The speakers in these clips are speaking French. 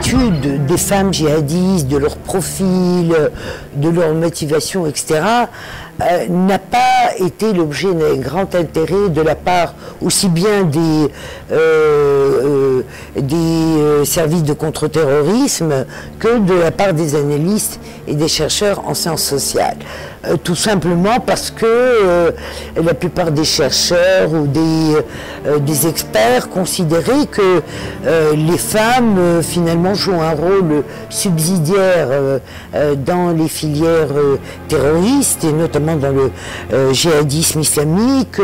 l'étude des femmes djihadistes, de leur profil, de leur motivation, etc., n'a pas été l'objet d'un grand intérêt de la part aussi bien des services de contre-terrorisme que de la part des analystes et des chercheurs en sciences sociales. Tout simplement parce que la plupart des chercheurs ou des experts considéraient que les femmes finalement jouent un rôle subsidiaire dans les filières terroristes et notamment dans le djihadisme islamique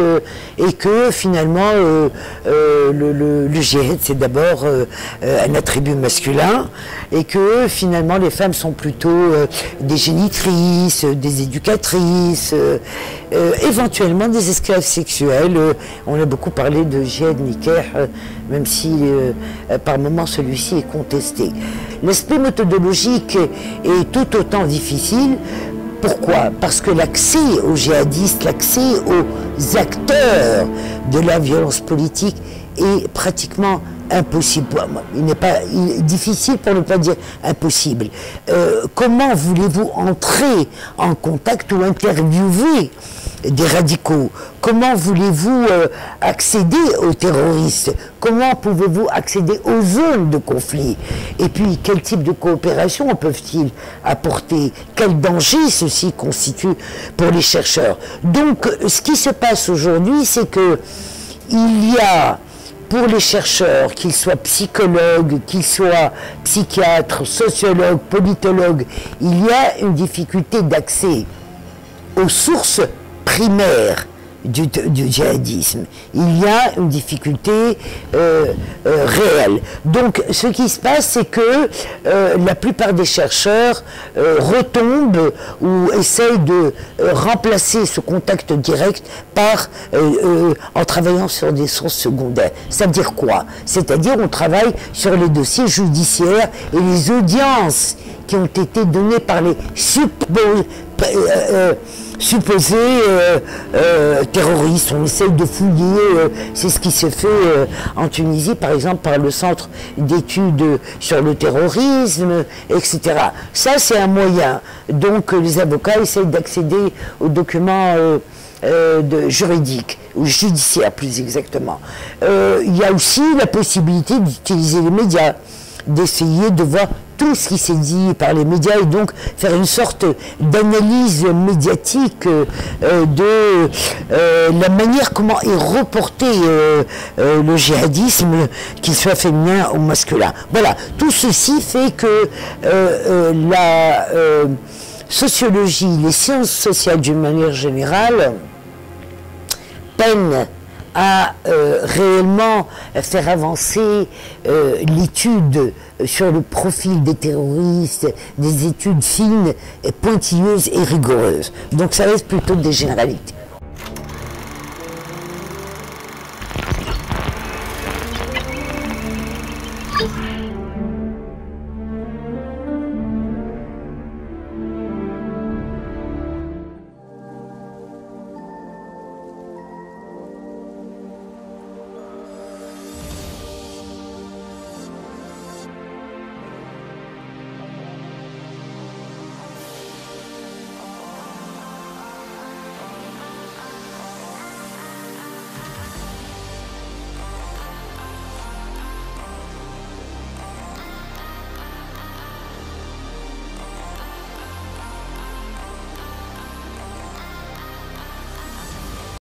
et que finalement le djihad c'est d'abord un attribut masculin et que finalement les femmes sont plutôt des génitrices, des éducatrices, éventuellement des esclaves sexuels. On a beaucoup parlé de djihad nikah, même si par moments celui-ci est contesté. L'aspect méthodologique est tout autant difficile. Pourquoi? Parce que l'accès aux djihadistes, l'accès aux acteurs de la violence politique est pratiquement impossible. Il est difficile pour ne pas dire impossible. Comment voulez-vous entrer en contact ou interviewer des radicaux? Comment voulez-vous accéder aux terroristes? Comment pouvez-vous accéder aux zones de conflit? Et puis, quel type de coopération peuvent-ils apporter? Quel danger ceci constitue pour les chercheurs? Donc, ce qui se passe aujourd'hui, c'est que il y a pour les chercheurs, qu'ils soient psychologues, qu'ils soient psychiatres, sociologues, politologues, il y a une difficulté d'accès aux sources primaires du djihadisme. Il y a une difficulté réelle. Donc ce qui se passe, c'est que la plupart des chercheurs retombent ou essayent de remplacer ce contact direct par en travaillant sur des sources secondaires. C'est-à-dire quoi? C'est-à-dire on travaille sur les dossiers judiciaires et les audiences qui ont été données par les supposés terroristes. On essaye de fouiller, c'est ce qui se fait en Tunisie, par exemple, par le Centre d'études sur le terrorisme, etc. Ça, c'est un moyen. Donc, les avocats essayent d'accéder aux documents juridiques, ou judiciaires plus exactement. Il y a aussi la possibilité d'utiliser les médias, d'essayer de voir tout ce qui s'est dit par les médias et donc faire une sorte d'analyse médiatique de la manière comment est reporté le djihadisme, qu'il soit féminin ou masculin. Voilà, tout ceci fait que la sociologie, les sciences sociales d'une manière générale peinent à réellement faire avancer l'étude sur le profil des terroristes, des études fines, et pointilleuses et rigoureuses. Donc ça reste plutôt des généralités.